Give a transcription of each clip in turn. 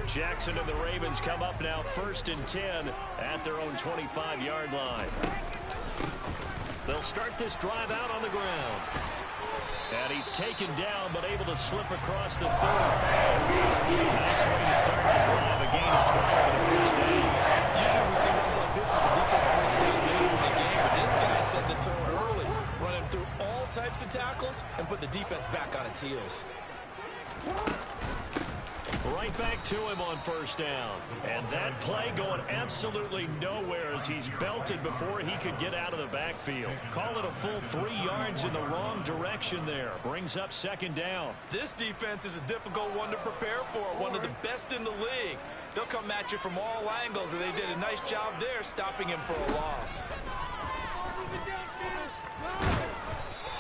Jackson and the Ravens come up now 1st and 10 at their own 25-yard line. They'll start this drive out on the ground. And he's taken down, but able to slip across the 35. Nice way to start the drive. A gain of 12 on the first down. Usually we see runs like this as the defense breaks down later in the game, but this guy set the tone early, running through all types of tackles and put the defense back on its heels. Right back to him on 1st down. And that play going absolutely nowhere as he's belted before he could get out of the backfield. Call it a full 3 yards in the wrong direction there. Brings up 2nd down. This defense is a difficult one to prepare for, one of the best in the league. They'll come at you from all angles, and they did a nice job there stopping him for a loss.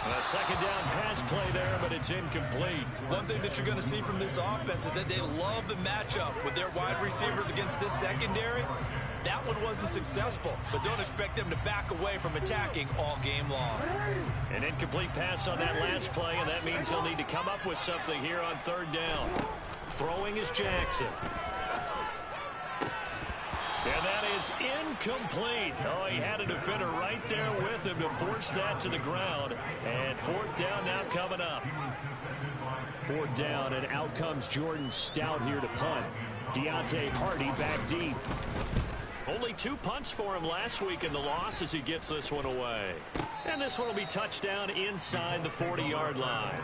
A 2nd down pass play there, but it's incomplete. One thing that you're going to see from this offense is that they love the matchup with their wide receivers against this secondary. That one wasn't successful, but don't expect them to back away from attacking all game long. An incomplete pass on that last play, and that means they'll need to come up with something here on 3rd down. Throwing is Jackson. And that is incomplete. Oh, he had a defender right there with him to force that to the ground. And 4th down now coming up. 4th down, and out comes Jordan Stout here to punt. Deontay Hardy back deep. Only 2 punts for him last week in the loss as he gets this one away. And this one will be touchdown inside the 40-yard line.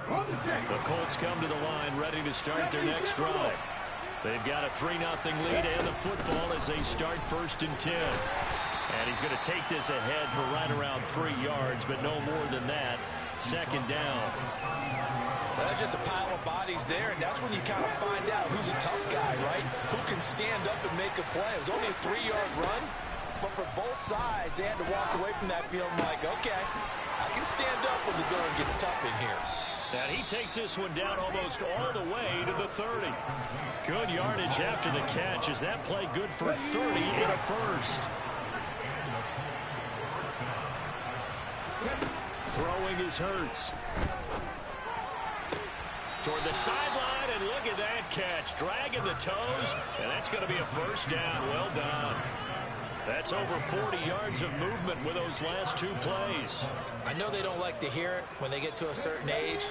The Colts come to the line ready to start their next drive. They've got a 3-0 lead and the football as they start 1st and 10. And he's going to take this ahead for right around 3 yards, but no more than that. 2nd down. That's just a pile of bodies there, and that's when you kind of find out who's a tough guy, right? Who can stand up and make a play. It was only a 3-yard run, but for both sides, they had to walk away from that field like, okay, I can stand up when the going gets tough in here. And he takes this one down almost all the way to the 30. Good yardage after the catch. Is that play good for 30 and a first? Throwing is Hurts. Toward the sideline, and look at that catch. Dragging the toes, and that's going to be a 1st down. Well done. That's over 40 yards of movement with those last 2 plays. I know they don't like to hear it when they get to a certain age,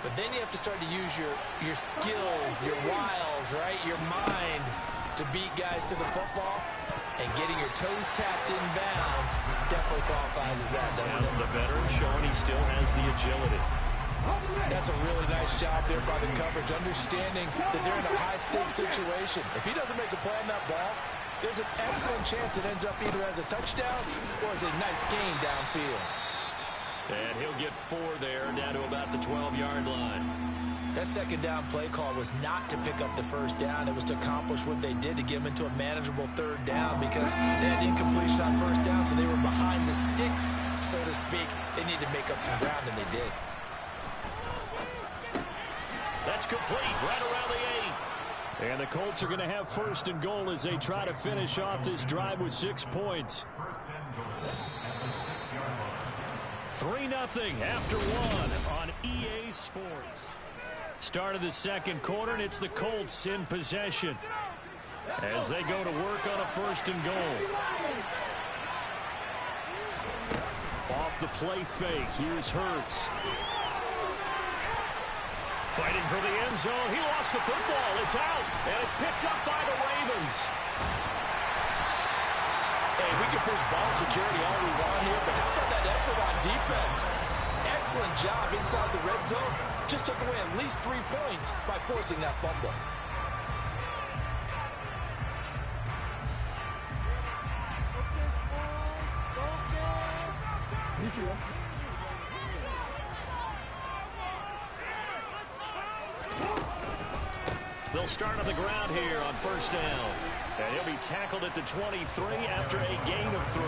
but then you have to start to use your skills, your wiles, right, your mind to beat guys to the football. And getting your toes tapped in bounds definitely qualifies as that, doesn't it? The veteran showing he still has the agility. That's a really nice job there by the coverage, understanding that they're in a high-stakes situation. If he doesn't make a play on that ball, there's an excellent chance it ends up either as a touchdown or as a nice gain downfield. And he'll get 4 there, down to about the 12-yard line. That 2nd down play call was not to pick up the 1st down. It was to accomplish what they did to get them into a manageable 3rd down because they had incompletion on 1st down, so they were behind the sticks, so to speak. They needed to make up some ground, and they did. That's complete, right around the 8. And the Colts are going to have 1st and goal as they try to finish off this drive with 6 points. 3-0 after 1 on EA Sports. Start of the 2nd quarter, and it's the Colts in possession as they go to work on a 1st and goal. Off the play fake, here's Hurts. Fighting for the end zone. He lost the football. It's out, and it's picked up by the Ravens. Hey, we can push ball security all we want here, but how about that effort on defense? Excellent job inside the red zone. Just took away at least 3 points by forcing that fumble. They'll start on the ground here on 1st down. And he'll be tackled at the 23 after a gain of 3.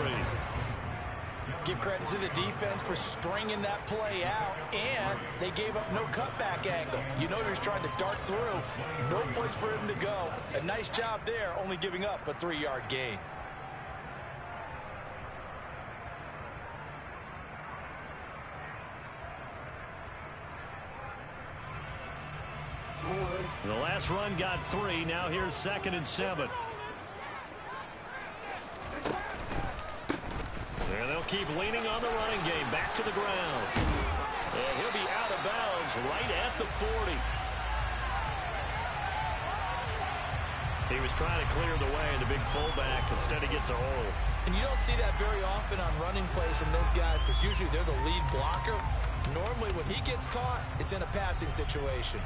Give credit to the defense for stringing that play out, and they gave up no cutback angle. You know he was trying to dart through. No place for him to go. A nice job there, only giving up a 3-yard gain. The last run got 3. Now here's 2nd and 7. And they'll keep leaning on the running game. Back to the ground. And he'll be out of bounds right at the 40. He was trying to clear the way, and the big fullback instead he gets a hole. And you don't see that very often on running plays from those guys because usually they're the lead blocker. Normally when he gets caught, it's in a passing situation.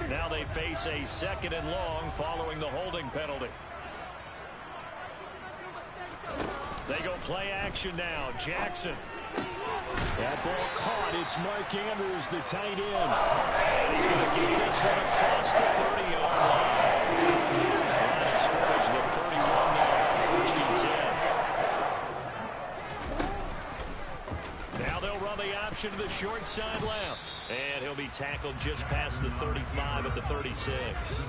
Now they face a 2nd and long following the holding penalty. They go play action now. Jackson. That ball caught. It's Mark Andrews, the tight end. And he's going to get this one across the 30-yard line. Line of scrimmage, the 31 now, 1st and 10. Now they'll run the option to the short side left. And he'll be tackled just past the 35 at the 36.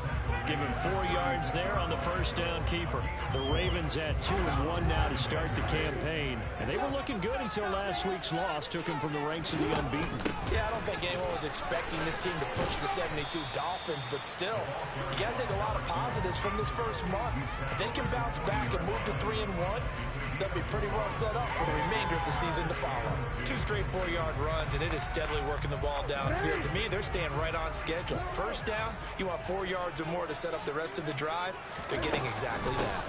Give him 4 yards there on the first down keeper. The Ravens at 2-1 now to start the campaign. And they were looking good until last week's loss took them from the ranks of the unbeaten. Yeah, I don't think anyone was expecting this team to push the 72 Dolphins, but still, you got to take a lot of positives from this first month. If they can bounce back and move to 3-1, they'll be pretty well set up for the remainder of the season to follow. 2 straight 4-yard runs, and it is steadily working the ball downfield. To me, they're staying right on schedule. First down, you want 4 yards or more to set up the rest of the drive. They're getting exactly that.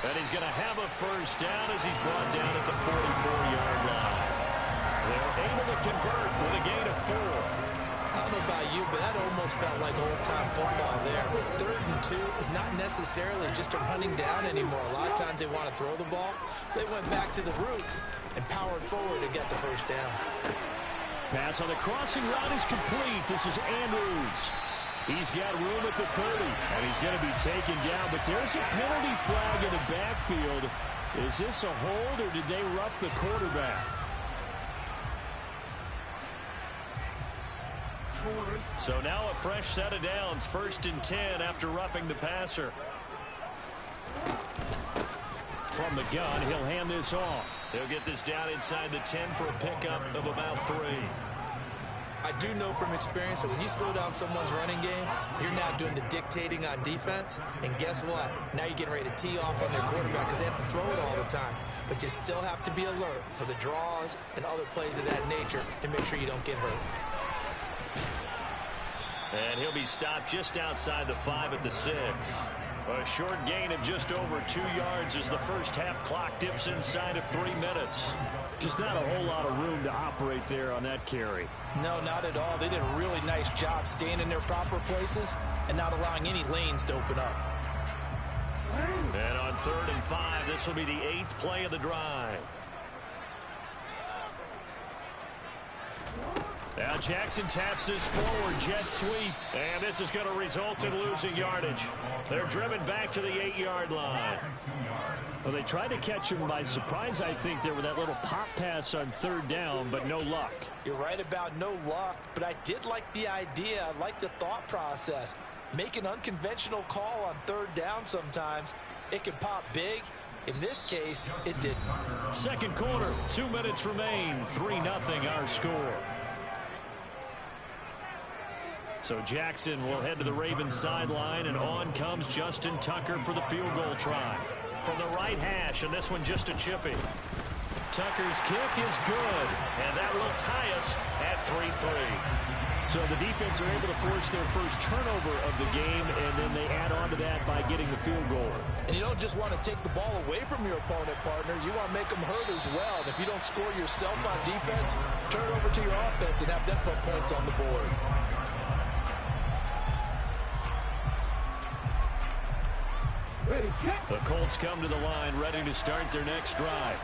And he's going to have a first down as he's brought down at the 44-yard line. They're able to convert with a gain of 4. I don't know about you, but that almost felt like old-time football there. 3rd and 2 is not necessarily just a running down anymore. A lot of times they want to throw the ball. They went back to the roots and powered forward to get the first down. Pass on the crossing route is complete. This is Andrews. He's got room at the 30, and he's going to be taken down. But there's a penalty flag in the backfield. Is this a hold, or did they rough the quarterback? So now a fresh set of downs. 1st and 10 after roughing the passer. From the gun, he'll hand this off. He'll get this down inside the 10 for a pickup of about 3. I do know from experience that when you slow down someone's running game, you're now doing the dictating on defense. And guess what? Now you're getting ready to tee off on their quarterback because they have to throw it all the time. But you still have to be alert for the draws and other plays of that nature and make sure you don't get hurt. And he'll be stopped just outside the 5 at the 6. A short gain of just over 2 yards as the first half clock dips inside of 3 minutes. Just not a whole lot of room to operate there on that carry. No, not at all. They did a really nice job staying in their proper places and not allowing any lanes to open up. And on 3rd and 5, this will be the 8th play of the drive. Now Jackson taps this forward, jet sweep, and this is going to result in losing yardage. They're driven back to the 8-yard line. Well, they tried to catch him by surprise, I think, there with that little pop pass on 3rd down, but no luck. You're right about no luck, but I did like the idea. I like the thought process. Make an unconventional call on 3rd down sometimes. It can pop big. In this case, it didn't. 2nd quarter, 2 minutes remain, 3-0 our score. So Jackson will head to the Ravens sideline, and on comes Justin Tucker for the field goal try. From the right hash, and this one just a chippy. Tucker's kick is good, and that will tie us at 3-3. So the defense are able to force their first turnover of the game, and then they add on to that by getting the field goal. And you don't just want to take the ball away from your opponent, partner. You want to make them hurt as well. And if you don't score yourself on defense, turn it over to your offense and have them put points on the board. The Colts come to the line ready to start their next drive.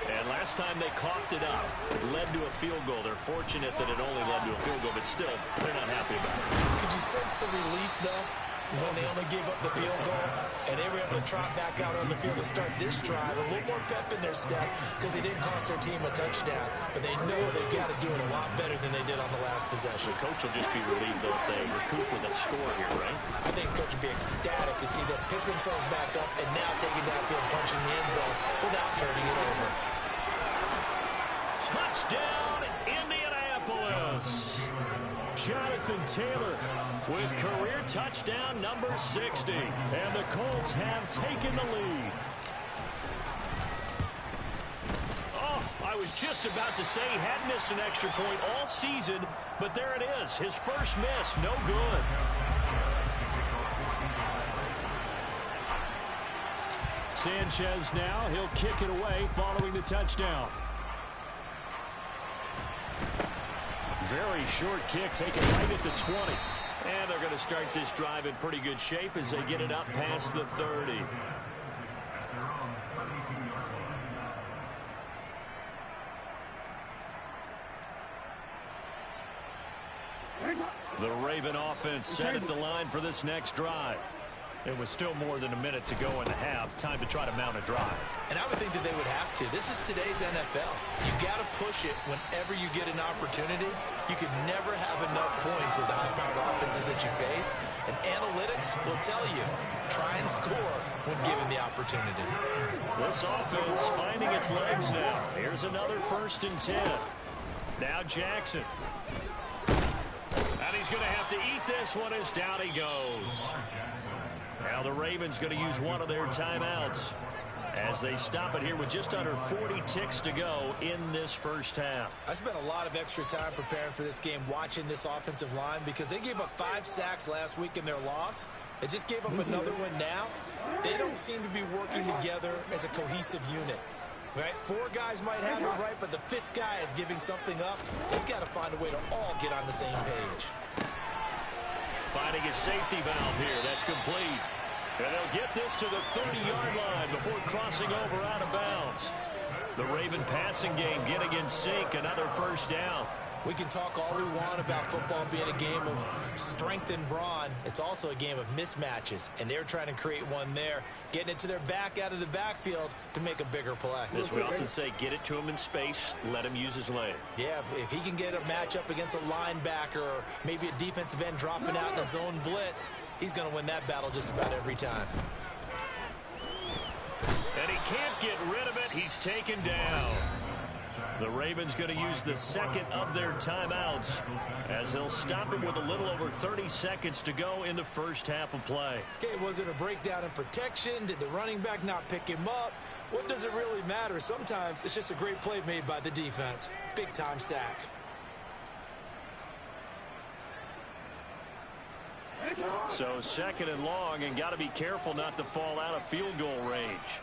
And last time they coughed it up, it led to a field goal. They're fortunate that it only led to a field goal, but still, they're not happy about it. Could you sense the relief, though, when they only gave up the field goal and they were able to trot back out on the field to start this drive? A little more pep in their step because they didn't cost their team a touchdown. But they know they've got to do it a lot better than they did on the last possession. The coach will just be relieved, though, if they recoup with a score here, right? I think coach would be ecstatic to see them pick themselves back up and now take it downfield, punching the end zone without turning it over. Touchdown, Indianapolis. Jonathan Taylor with career touchdown number 60. And the Colts have taken the lead. I was just about to say he had missed an extra point all season, but there it is. His first miss, no good. Sanchez now, he'll kick it away following the touchdown. Very short kick, taken right at the 20. And they're going to start this drive in pretty good shape as they get it up past the 30. The Raven offense set at the line for this next drive. It was still more than a minute to go in the half. Time to try to mount a drive. And I would think that they would have to. This is today's NFL. You got to push it whenever you get an opportunity. You could never have enough points with the high-powered offenses that you face. And analytics will tell you, try and score when given the opportunity. This offense finding its legs now. Here's another 1st and 10. Now Jackson. And he's going to have to eat this one as down he goes. Now the Ravens going to use one of their timeouts as they stop it here with just under 40 ticks to go in this first half. I spent a lot of extra time preparing for this game, watching this offensive line, because they gave up 5 sacks last week in their loss. They just gave up another one now. They don't seem to be working together as a cohesive unit. Right? 4 guys might have it right, but the 5th guy is giving something up. They've got to find a way to all get on the same page. Finding a safety valve here. That's complete. And they'll get this to the 30-yard line before crossing over out of bounds. The Raven passing game getting in sync. Another first down. We can talk all we want about football being a game of strength and brawn. It's also a game of mismatches, and they're trying to create one there, getting it to their back out of the backfield to make a bigger play. As we often say, get it to him in space, let him use his leg. Yeah, if he can get a matchup against a linebacker or maybe a defensive end dropping out in a zone blitz, he's going to win that battle just about every time. And he can't get rid of it. He's taken down. The Ravens going to use the second of their timeouts as they'll stop him with a little over 30 seconds to go in the first half of play. Okay, was it a breakdown in protection? Did the running back not pick him up? What does it really matter? Sometimes it's just a great play made by the defense. Big-time sack. So 2nd and long, and got to be careful not to fall out of field goal range.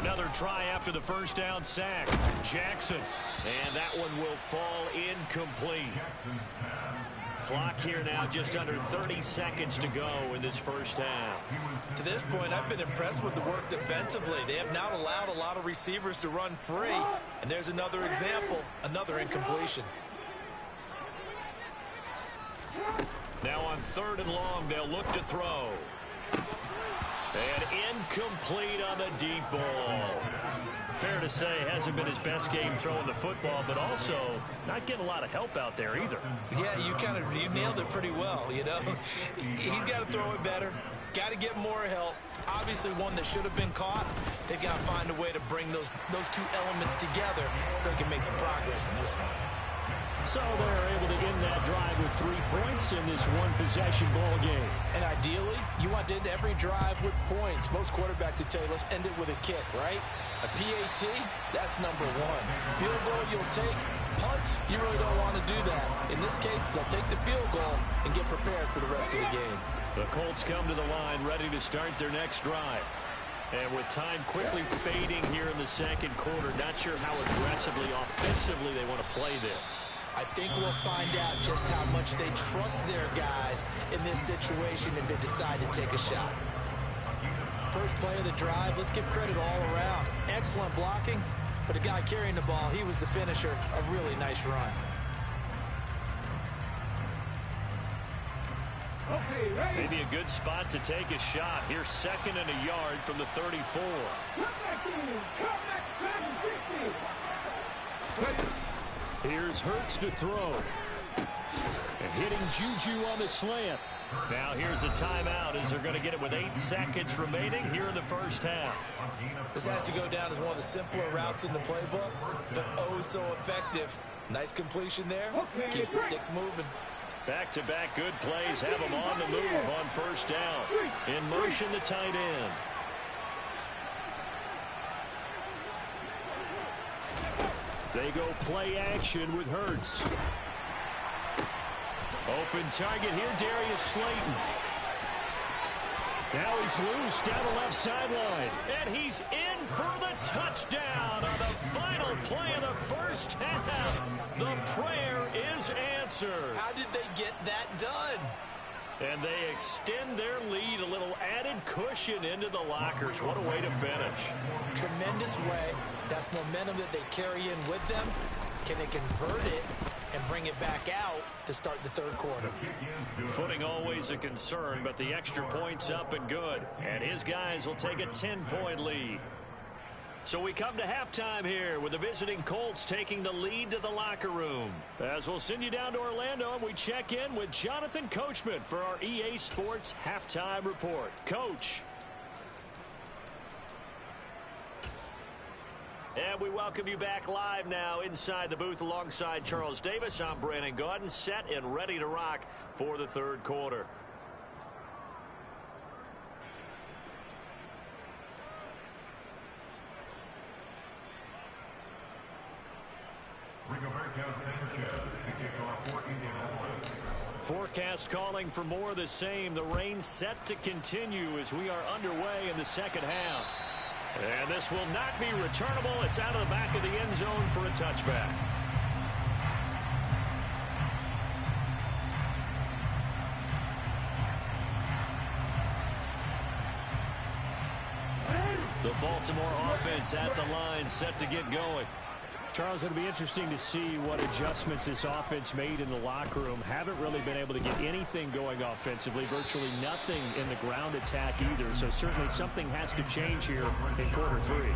Another try after the first down sack. Jackson. And that one will fall incomplete. Clock here now just under 30 seconds to go in this first half. To this point, I've been impressed with the work defensively. They have not allowed a lot of receivers to run free. And there's another example, another incompletion. Now on 3rd and long, they'll look to throw. And incomplete on the deep ball. Fair to say, hasn't been his best game throwing the football, but also not getting a lot of help out there either. Yeah, you nailed it pretty well, you know. He's got to throw it better. Got to get more help. Obviously one that should have been caught. They've got to find a way to bring those 2 elements together so they can make some progress in this one. So they're able to end that drive with 3 points in this one-possession ball game. And ideally, you want to end every drive with points. Most quarterbacks would tell you, let's end it with a kick, right? A PAT, that's number 1. Field goal you'll take. Punts, you really don't want to do that. In this case, they'll take the field goal and get prepared for the rest of the game. The Colts come to the line ready to start their next drive. And with time quickly fading here in the second quarter, not sure how aggressively, offensively they want to play this. I think we'll find out just how much they trust their guys in this situation if they decide to take a shot. First play of the drive, let's give credit all around. Excellent blocking, but the guy carrying the ball, he was the finisher. A really nice run. Maybe a good spot to take a shot. Here's 2nd and a yard from the 34. Here's Hurts to throw. And hitting Juju on the slant. Now here's a timeout as they're going to get it with 8 seconds remaining here in the first half. This has to go down as one of the simpler routes in the playbook, but oh so effective. Nice completion there. Keeps the sticks moving. Back-to-back good plays have them on the move on first down. In motion, the tight end. They go play action with Hurts. Open target here, Darius Slayton. Now he's loose down the left sideline. And he's in for the touchdown on the final play of the first half. The prayer is answered. How did they get that done? And they extend their lead, a little added cushion into the lockers. What a way to finish. Tremendous way. That's momentum that they carry in with them. Can they convert it and bring it back out to start the third quarter? Footing always a concern, but the extra point's up and good. And his guys will take a 10-point lead. So we come to halftime here with the visiting Colts taking the lead to the locker room. As we'll send you down to Orlando, and we check in with Jonathan Coachman for our EA Sports Halftime Report. Coach. And we welcome you back live now inside the booth alongside Charles Davis. I'm Brandon Gaudin, set and ready to rock for the third quarter. Forecast calling for more of the same. The rain set to continue as we are underway in the second half. And this will not be returnable. It's out of the back of the end zone for a touchback. The Baltimore offense at the line, set to get going. Charles, it'll be interesting to see what adjustments this offense made in the locker room. Haven't really been able to get anything going offensively, virtually nothing in the ground attack either. So certainly something has to change here in quarter three.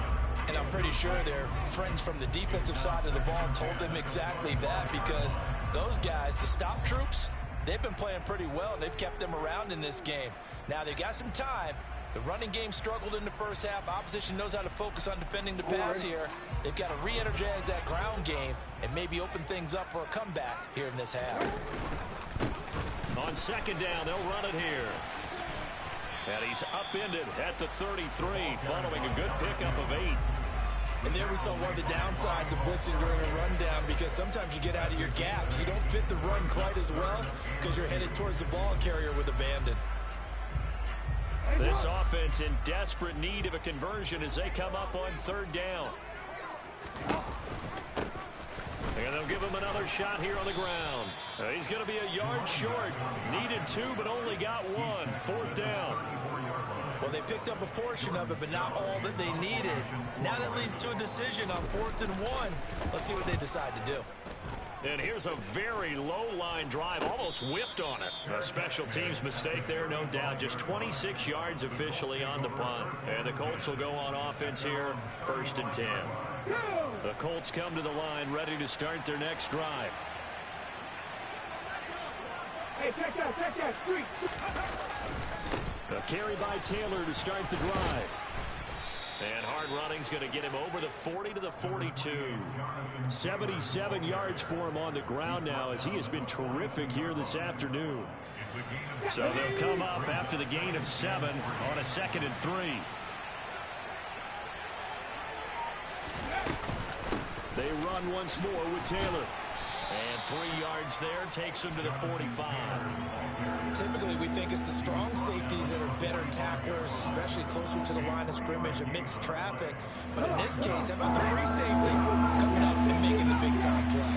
And I'm pretty sure their friends from the defensive side of the ball told them exactly that, because those guys, the stop troops, they've been playing pretty well, and they've kept them around in this game. Now, they've got some time. The running game struggled in the first half. Opposition knows how to focus on defending the pass here. They've got to re-energize that ground game and maybe open things up for a comeback here in this half. On second down, they'll run it here. And he's upended at the 33, following a good pickup of 8. And there we saw one of the downsides of blitzing during a rundown, because sometimes you get out of your gaps. You don't fit the run quite as well because you're headed towards the ball carrier with abandon. This offense in desperate need of a conversion as they come up on third down. And they'll give him another shot here on the ground. He's going to be a yard short. Needed 2, but only got 1. Fourth down. Well, they picked up a portion of it, but not all that they needed. Now that leads to a decision on 4th and 1. Let's see what they decide to do. And here's a very low-line drive, almost whiffed on it. A special teams mistake there, no doubt. Just 26 yards officially on the punt. And the Colts will go on offense here, 1st and 10. The Colts come to the line, ready to start their next drive. Hey, check that, 3. A carry by Taylor to start the drive. And hard running's going to get him over the 40 to the 42. 77 yards for him on the ground now, as he has been terrific here this afternoon. So they'll come up after the gain of 7 on a 2nd and 3. They run once more with Taylor. And 3 yards there takes him to the 45. Typically, we think it's the strong safeties that are better tacklers, especially closer to the line of scrimmage amidst traffic. But in this case, how about the free safety coming up and making the big-time play?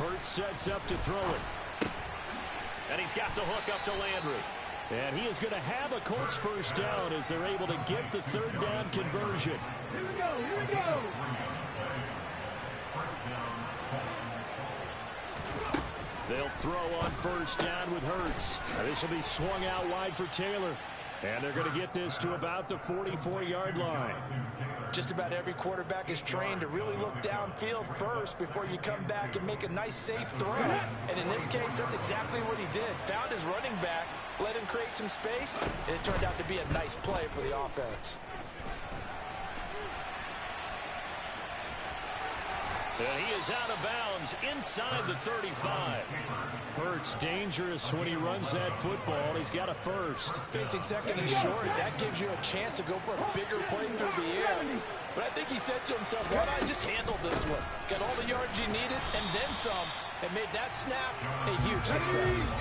Hurts sets up to throw it. And he's got the hook up to Landry. And he is going to have a Colts first down as they're able to get the third down conversion. Here we go, here we go. They'll throw on first down with Hurts. This will be swung out wide for Taylor. And they're going to get this to about the 44-yard line. Just about every quarterback is trained to really look downfield first before you come back and make a nice, safe throw. And in this case, that's exactly what he did. Found his running back, let him create some space, and it turned out to be a nice play for the offense. And he is out of bounds inside the 35. Hurts dangerous when he runs that football. He's got a first. Facing second and short, that gives you a chance to go for a bigger play through the air. But I think he said to himself, why not just handle this one? Got all the yards you needed and then some, and made that snap a huge success.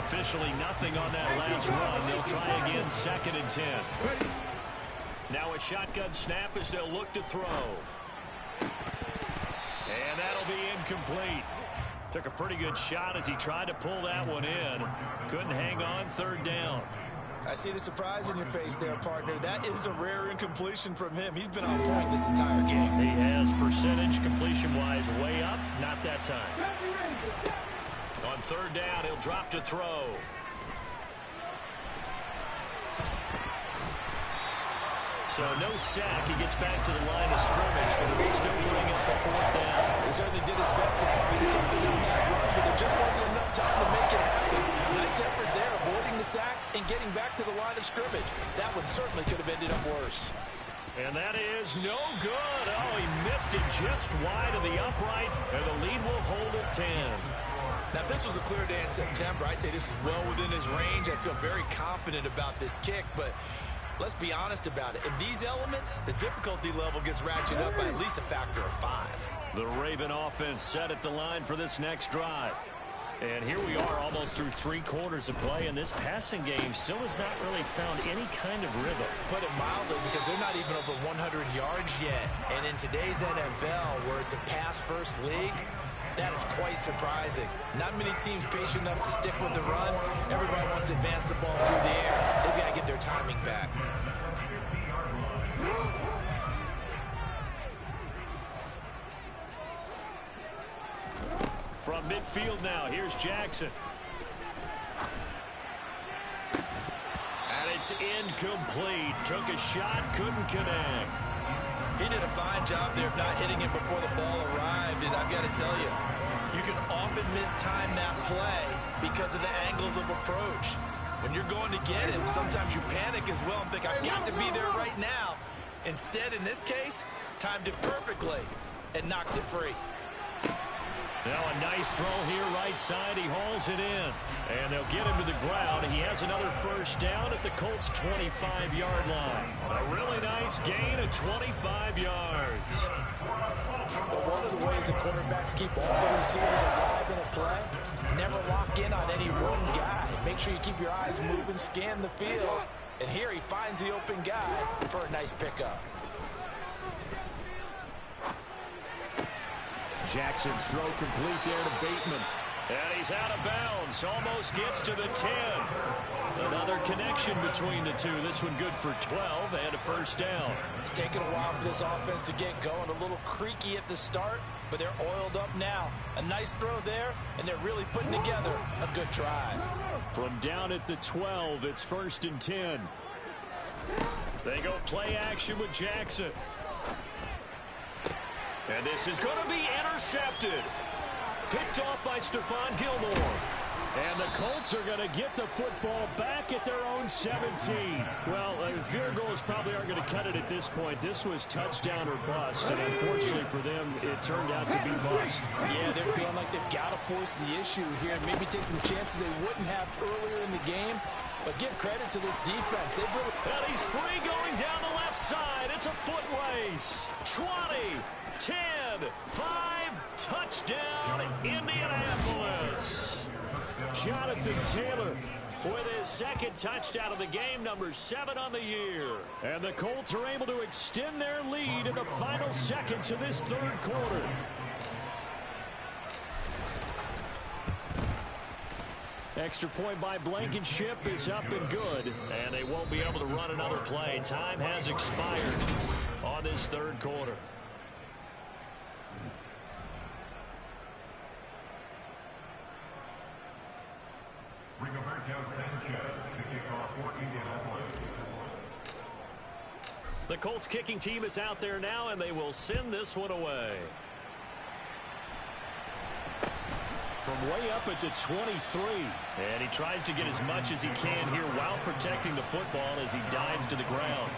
Officially nothing on that last run. They'll try again, 2nd and 10. Now a shotgun snap as they'll look to throw. And that'll be incomplete. Took a pretty good shot as he tried to pull that one in. Couldn't hang on, 3rd down. I see the surprise in your face there, partner. That is a rare incompletion from him. He's been on point this entire game. He has percentage completion-wise way up. Not that time. On 3rd down, he'll drop to throw. So no sack. He gets back to the line of scrimmage, but he'll still bring up the 4th down. He certainly did his best to find something on that run, but there just wasn't enough time to make it happen. Nice effort there, avoiding the sack and getting back to the line of scrimmage. That one certainly could have ended up worse. And that is no good. Oh, he missed it just wide of the upright, and the lead will hold at 10. Now, if this was a clear day in September, I'd say this is well within his range. I feel very confident about this kick, but let's be honest about it. In these elements, the difficulty level gets ratcheted up by at least a factor of 5. The Raven offense set at the line for this next drive. And here we are almost through 3 quarters of play, and this passing game still has not really found any kind of rhythm. Put it mildly, because they're not even over 100 yards yet. And in today's NFL, where it's a pass-first league, that is quite surprising. Not many teams patient enough to stick with the run. Everybody wants to advance the ball through the air. They've got to get their timing back. From midfield now, here's Jackson. And it's incomplete. Took a shot, couldn't connect. He did a fine job there of not hitting him before the ball arrived, and I've got to tell you, you can often mistime that play because of the angles of approach. When you're going to get him, sometimes you panic as well and think, I've got to be there right now. Instead, in this case, timed it perfectly and knocked it free. Now a nice throw here right side. He hauls it in. And they'll get him to the ground. He has another 1st down at the Colts' 25-yard line. A really nice gain of 25 yards. But one of the ways the quarterbacks keep all the receivers alive in a play, never lock in on any one guy. Make sure you keep your eyes moving, scan the field. And here he finds the open guy for a nice pickup. Jackson's throw complete there to Bateman. And he's out of bounds. Almost gets to the 10. Another connection between the two. This one good for 12 and a 1st down. It's taken a while for this offense to get going. A little creaky at the start, but they're oiled up now. A nice throw there, and they're really putting together a good drive. From down at the 12, it's 1st and 10. They go play action with Jackson. And this is going to be intercepted. Picked off by Stephon Gilmore. And the Colts are going to get the football back at their own 17. Well, field goals probably aren't going to cut it at this point. This was touchdown or bust, and unfortunately for them, it turned out to be bust. Yeah, they're feeling like they've got to force the issue here and maybe take some chances they wouldn't have earlier in the game. But give credit to this defense. They've really... And he's free going down the left side. It's a foot race. 20, 10, 5, touchdown, Indianapolis. Jonathan Taylor with his 2nd touchdown of the game, number 7 on the year. And the Colts are able to extend their lead in the final seconds of this 3rd quarter. Extra point by Blankenship is up and good. And they won't be able to run another play. Time has expired on this 3rd quarter. Bring it back. The Colts kicking team is out there now, and they will send this one away. From way up at the 23. And he tries to get as much as he can here while protecting the football as he dives to the ground.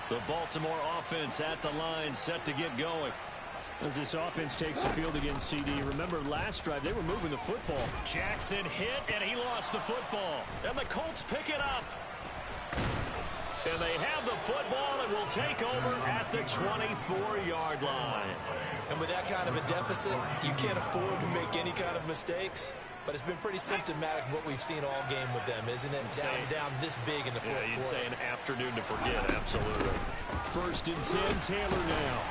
The Baltimore offense at the line, set to get going. As this offense takes the field against CD, remember last drive they were moving the football. Jackson hit, and he lost the football. And the Colts pick it up. And they have the football and will take over at the 24-yard line. And with that kind of a deficit, you can't afford to make any kind of mistakes. But it's been pretty symptomatic of what we've seen all game with them, isn't it? Down this big in the fourth quarter. You'd say an afternoon to forget, absolutely. 1st and 10, Taylor now.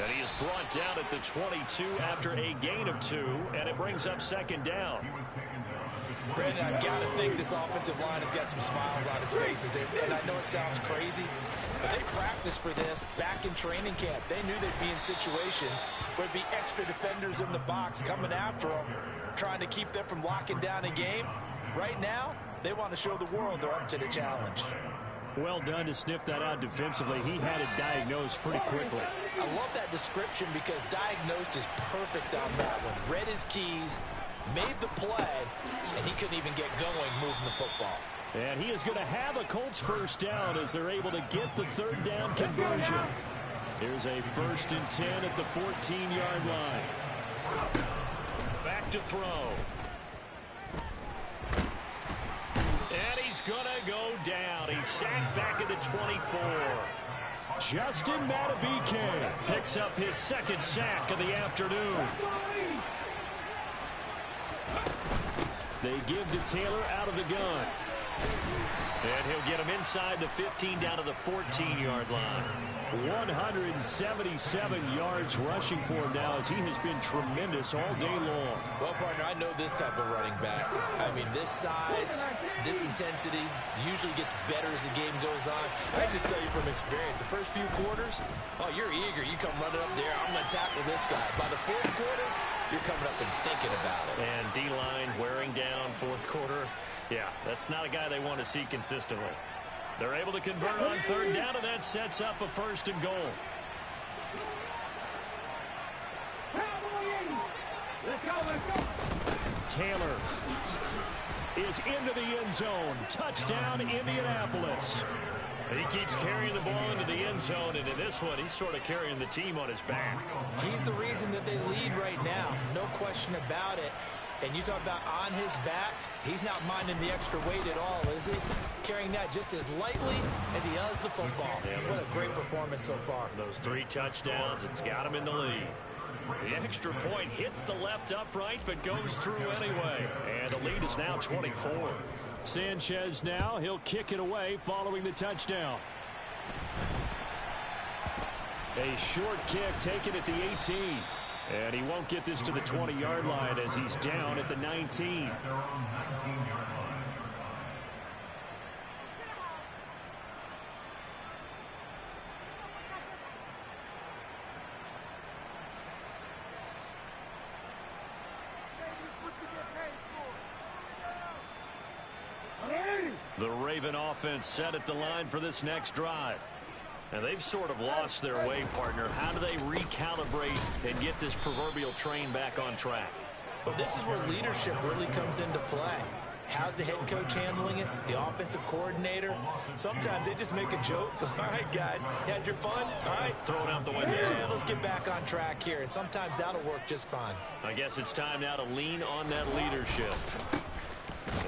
And he is brought down at the 22 after a gain of 2, and it brings up 2nd down. Brandon, I've got to think this offensive line has got some smiles on its faces. And I know it sounds crazy, but they practiced for this back in training camp. They knew they'd be in situations where there'd be extra defenders in the box coming after them, trying to keep them from locking down a game. Right now, they want to show the world they're up to the challenge. Well done to sniff that out defensively. He had it diagnosed pretty quickly. I love that description because diagnosed is perfect on that one. Read his keys, made the play, and he couldn't even get going moving the football. And he is going to have a Colts 1st down as they're able to get the 3rd down conversion. Here's a 1st and 10 at the 14-yard line. Back to throw. And he's going to go down. He's sacked back at the 24. Justin Madubuike picks up his 2nd sack of the afternoon. They give to Taylor out of the gun. And he'll get him inside the 15 down to the 14-yard line. 177 yards rushing for him now as he has been tremendous all day long. Well, partner, I know this type of running back. I mean, this size, this intensity usually gets better as the game goes on. I just tell you from experience, the first few quarters, oh, you're eager. You come running up there, I'm going to tackle this guy. By the 4th quarter, you're coming up and thinking about it. And D-line wearing down 4th quarter. Yeah, that's not a guy they want to see consistently. They're able to convert on 3rd down, and that sets up a 1st and goal. Taylor is into the end zone. Touchdown, Indianapolis. He keeps carrying the ball into the end zone, and in this one, he's sort of carrying the team on his back. He's the reason that they lead right now. No question about it. And you talk about on his back, he's not minding the extra weight at all, is he? Carrying that just as lightly as he does the football. Yeah, what a great performance so far. Those 3 touchdowns, it's got him in the lead. The extra point hits the left upright, but goes through anyway. And the lead is now 24. Sanchez now, he'll kick it away following the touchdown. A short kick taken at the 18. And he won't get this to the 20-yard line as he's down at the 19. The Raven offense set at the line for this next drive. And they've sort of lost their way, partner. How do they recalibrate and get this proverbial train back on track? Well, this is where leadership really comes into play. How's the head coach handling it? The offensive coordinator? Sometimes they just make a joke. All right, guys, had your fun? All right, throw it out the window. Yeah, let's get back on track here. And sometimes that'll work just fine. I guess it's time now to lean on that leadership.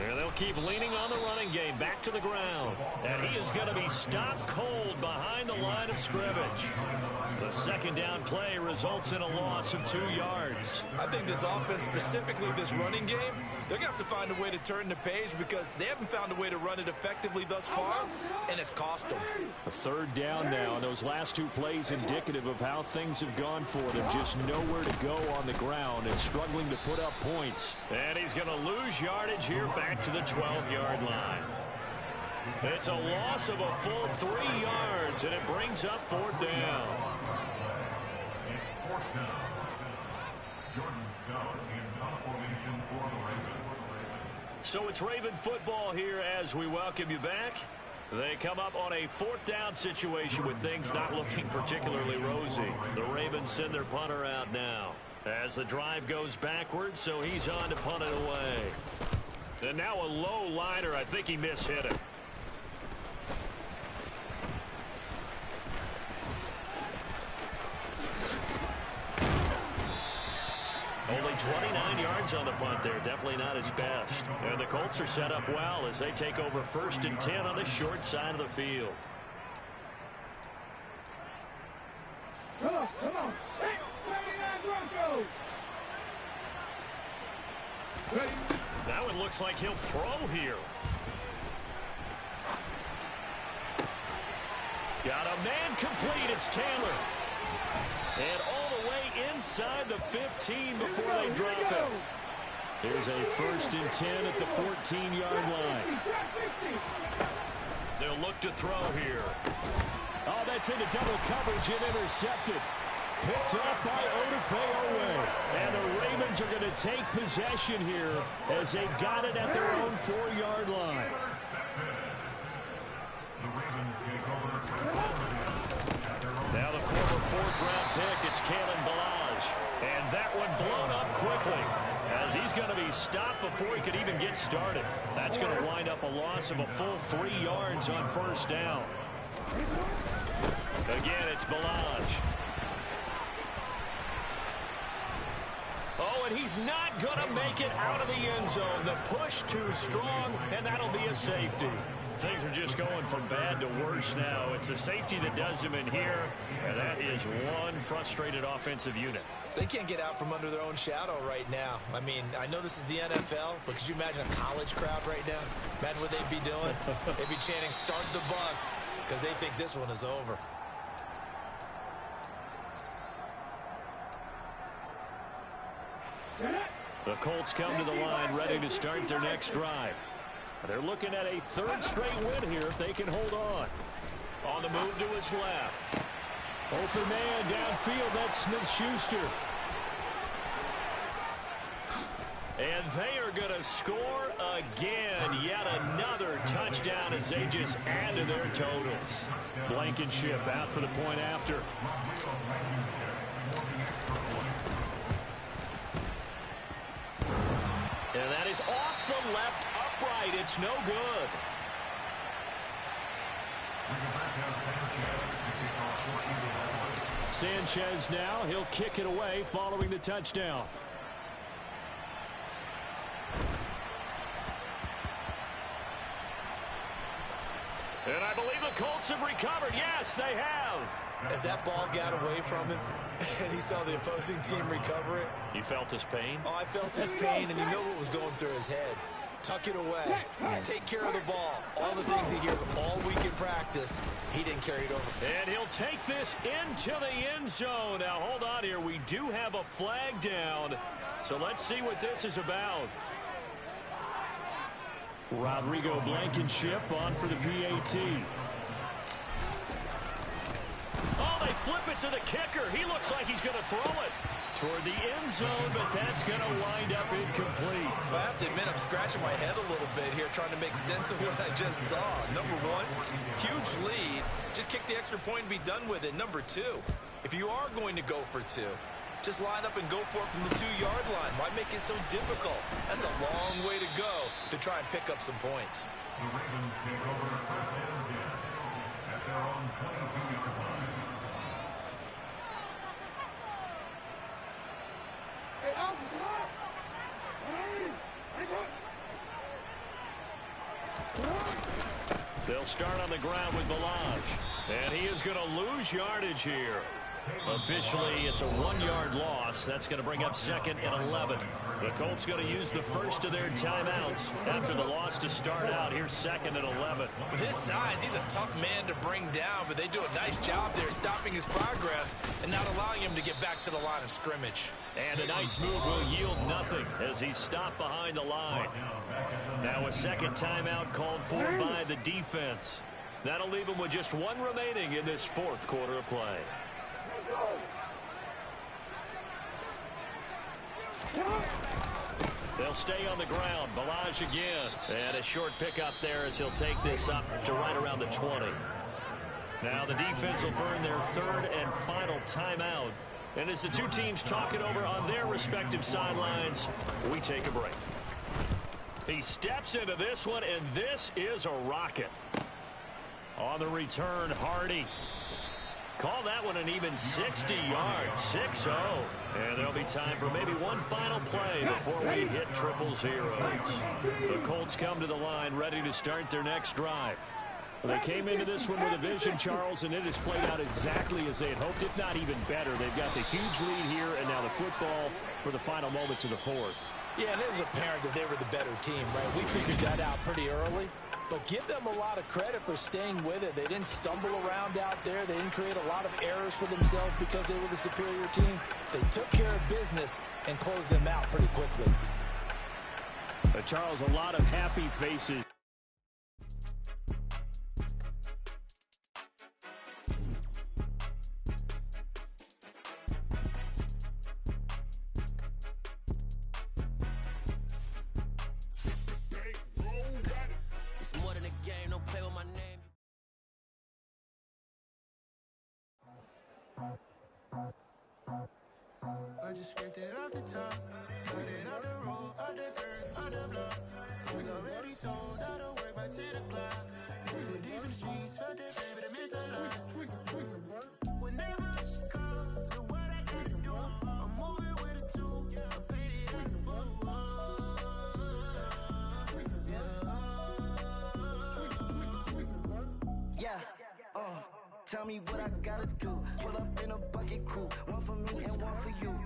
And they'll keep leaning on the running game back to the ground. And he is going to be stopped cold behind the line of scrimmage. The 2nd down play results in a loss of 2 yards. I think this offense, specifically this running game, they're going to have to find a way to turn the page because they haven't found a way to run it effectively thus far, and it's cost them. A 3rd down now, and those last 2 plays indicative of how things have gone for them. Just nowhere to go on the ground and struggling to put up points. And he's going to lose yardage here back to the 12-yard line. It's a loss of a full 3 yards, and it brings up 4th down. So it's Raven football here as we welcome you back. They come up on a 4th down situation with things not looking particularly rosy. The Ravens send their punter out now as the drive goes backwards, so he's on to punt it away. And now a low liner. I think he mishit it. Only 29 yards on the punt there. Definitely not his best. And the Colts are set up well as they take over 1st and 10 on the short side of the field. Come on, come on. 39 Broncos. Ready? Now it looks like he'll throw here. Got a man complete. It's Taylor. And all the way inside the 15 before they drop it. Here's a 1st and 10 at the 14-yard line. They'll look to throw here. Oh, that's into double coverage and intercepted. Picked up by Odafe. And the Ravens are going to take possession here as they've got it at their own 4-yard line. Now the former 4th-round pick, it's Kalen Balaj. And that one blown up quickly as he's going to be stopped before he could even get started. That's going to wind up a loss of a full 3 yards on 1st down. Again, it's Balaj. Oh, and he's not going to make it out of the end zone. The push too strong, and that'll be a safety. Things are just going from bad to worse now. It's a safety that does him in here, and that is one frustrated offensive unit. They can't get out from under their own shadow right now. I mean, I know this is the NFL, but could you imagine a college crowd right now? Imagine what they'd be doing. They'd be chanting, "Start the bus," because they think this one is over. The Colts come to the line ready to start their next drive. They're looking at a 3rd straight win here if they can hold on. On the move to his left. Open man downfield. That's Smith-Schuster. And they are going to score again. Yet another touchdown as they just add to their totals. Blankenship out for the point after. And that is off the left upright. It's no good. Sanchez now. He'll kick it away following the touchdown. And I believe the Colts have recovered. Yes, they have. As that ball got away from him and he saw the opposing team recover it. You felt his pain? Oh, I felt his pain, and you know what was going through his head. Tuck it away. Take care of the ball. All the things he hears all week in practice, he didn't carry it over. And he'll take this into the end zone. Now, hold on here. We do have a flag down. So let's see what this is about. Rodrigo Blankenship on for the PAT. Oh, they flip it to the kicker. He looks like he's going to throw it toward the end zone, but that's going to wind up incomplete. I have to admit, I'm scratching my head a little bit here, trying to make sense of what I just saw. Number one, huge lead. Just kick the extra point and be done with it. Number two, if you are going to go for 2, just line up and go for it from the 2-yard line. Why make it so difficult? That's a long way to go to try and pick up some points. The Ravens take over 1st and 10 at their own 22-yard line. They'll start on the ground with Balaj. And he is going to lose yardage here. Officially, it's a 1-yard loss. That's going to bring up 2nd and 11. The Colts going to use the first of their timeouts after the loss to start out. Here's 2nd and 11. With his size, he's a tough man to bring down, but they do a nice job there stopping his progress and not allowing him to get back to the line of scrimmage. And a nice move will yield nothing as he's stopped behind the line. Now a 2nd timeout called for by the defense. That'll leave him with just 1 remaining in this 4th quarter of play. They'll stay on the ground. Balaj again. And a short pickup there as he'll take this up to right around the 20. Now the defense will burn their third and final timeout. And as the two teams talk it over on their respective sidelines, we take a break. He steps into this one, and this is a rocket. On the return, Hardy. Call that one an even 60 yards, 6-0. And there'll be time for maybe one final play before we hit triple zeros. The Colts come to the line ready to start their next drive. They came into this one with a vision, Charles, and it has played out exactly as they had hoped, if not even better. They've got the huge lead here, and now the football for the final moments of the fourth. Yeah, and it was apparent that they were the better team, right? We figured that out pretty early. But give them a lot of credit for staying with it. They didn't stumble around out there. They didn't create a lot of errors for themselves because they were the superior team. They took care of business and closed them out pretty quickly. Charles, a lot of happy faces. I just scraped it off the top, cut it out the road, out the dirt, out the block. It was already sold, out of work by 10 o'clock. Too deep in the streets, felt that baby, that meant a lot. Whenever she calls, do what I gotta do. I'm moving with a two, I paid it out the full. Yeah, tell me what I gotta do. Pull up in a bucket coupe, one for me and one for you.